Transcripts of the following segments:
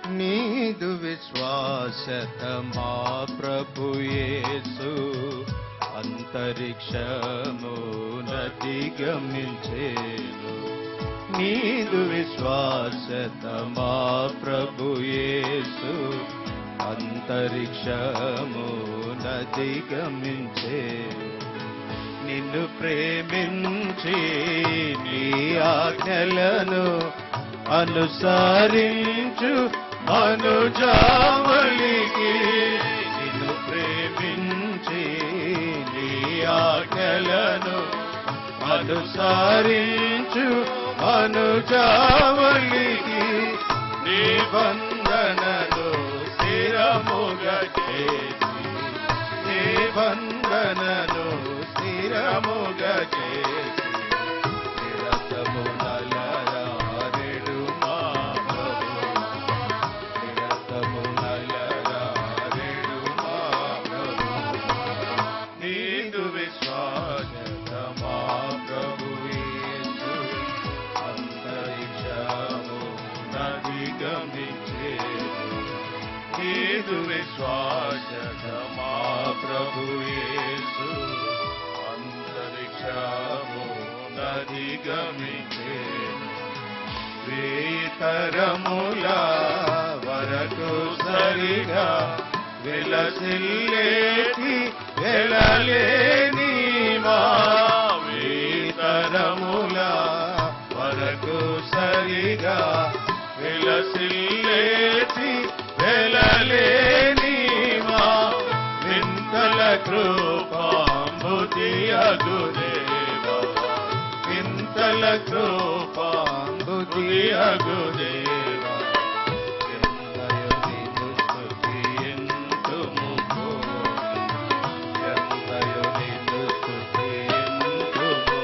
నీదు విశ్వాసత మా ప్రభు యేసు అంతరిక్షమునధిగమించెను. నీదు విశ్వాసత మా ప్రభు యేసు అంతరిక్షమునధిగమించెను. నిన్ను ప్రేమించి నీ ఆజ్ఞలను అనుసరించు మనుజావళికి, నిన్ను ప్రేమించి నీ ఆజ్ఞలను అనుసరించు మనుజావళికి, నిబంధనను స్థిరముగా చేసి, నిబంధనను స్థిరముగా చేసి, నిరతమునలరారెడు మా ప్రభు, నిరతమునలరారెడు మా ప్రభు. నీదు విశ్వాసత మా ప్రభు యేసు అంతరిక్షమునధిగమించెను. నీదు విశ్వాసత మా ప్రభు యేసు అంతరిక్షమునధిగమించెను. వేతరముల వరకు సరిగా వెలసిల్లేటి వెలలేని మా, వేతరముల వరకు సరిగా వెలసిల్లేటి వెలలేని మా, వింతల కృపాంబుదియగుదేవా, వింతల కృపాంబుదియగుదేవా. ఎంతయో నిన్ను స్తుతింతుము, ఎంతయో నిన్ను స్తుతింతుము.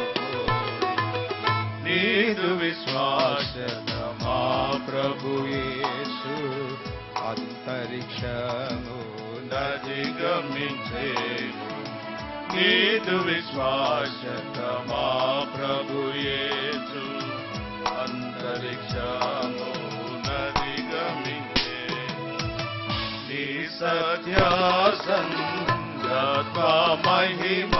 నీదు విశ్వాసత మా ప్రభు యేసు అంతరిక్షమునధిగమించెను. నీదు విశ్వాసత మా ప్రభు యేసు అంతరిక్షమునధిగమించెను. నీ సత్యాసంగత మహిమ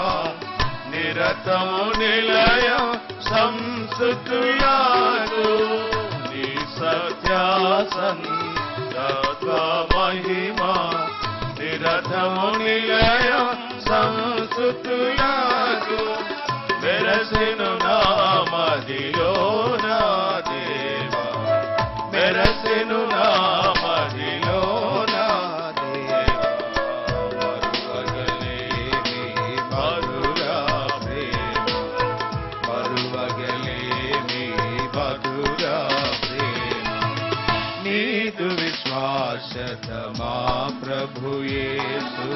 నిరతము నిలయం సంస్తుతుయాదు. నీ సత్యాసంగత మహిమ నిరతము నిలయం సంస్తుతుయాదు. మెరసెను నామదిలో నా దేవా, మెరసెను నామదిలో నా దేవా. మరువగలేమి మధురా ప్రేమ, మరువగలేమి మధురా ప్రేమ. నీదు విశ్వాసత మా ప్రభు యేసు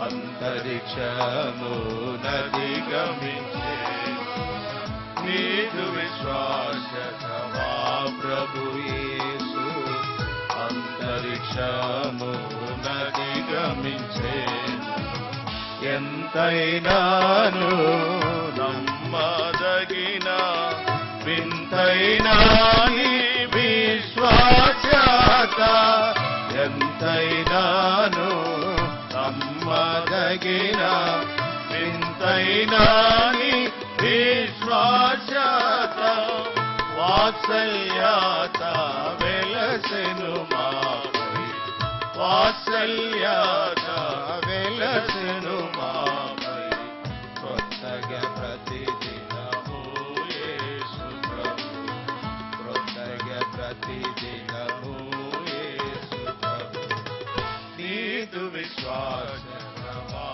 అంతరిక్షమునధిగమించెను. నీదు విశ్వాసత మా ప్రభు యేసు అంతరిక్షమునధిగమించెను. ఎంతైనాను నమ్మదగిన వింతైనా నీ విశ్వాస్యత, ఎంతైనాను నమ్మదగిన వింతైనా నీ విశ్వాస్యత. వాత్సల్యత వెలసెను మాపై, వాత్సల్యత వెలసెను మాపై. కొత్తగా ప్రతిదినము యేసు ప్రభు, కొత్తగా ప్రతిదినము యేసు ప్రభు. నీదు విశ్వాసత మా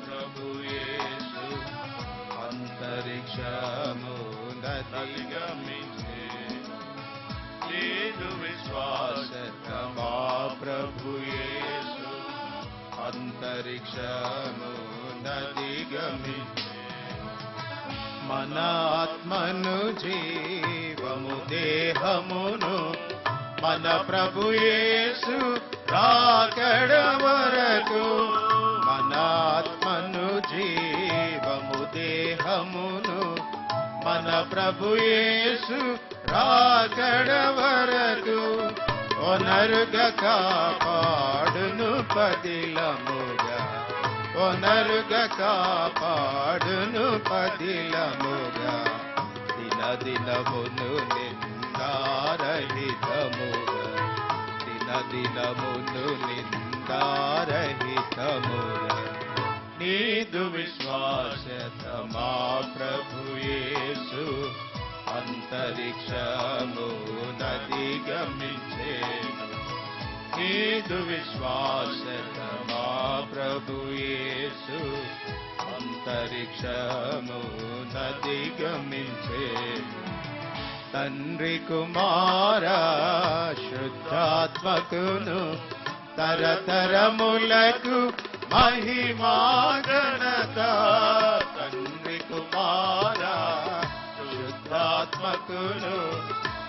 ప్రభు యేసు అంతరిక్షమునధిగమించెను. నీదు విశ్వాసత మా ప్రభు యేసు అంతరిక్షమునధిగమించెను. మన ఆత్మను జీవము దేహమును మన ప్రభు యేసు రాకడ వరకు, మన ఆత్మను జీవము దేహమును మన ప్రభు యేసు రాకడ వరకు ఒనరుగా కాపాడును పదిలముగా, ఒనరుగా కాపాడును పదిలముగా, దినదినమును నిందారహితముగా, దినదినమును నిందారహితముగా. నీదు విశ్వాసత మా ప్రభు యేసు అంతరిక్షము నదిగమించేను. నీదు విశ్వాసత మా ప్రభు యేసు అంతరిక్షము నదిగమించేను. తండ్రి కుమార శుద్ధాత్మకును తరతరములకు మహిమా ఘనత. తండ్రి కుమార శుద్ధాత్మకును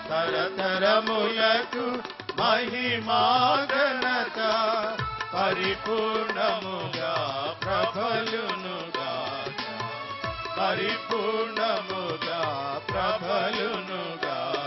తరతరములకు మహిమా ఘనత. పరిపూర్ణముగా ప్రభలునుగాక, పరిపూర్ణముగా ప్రభలునుగాక.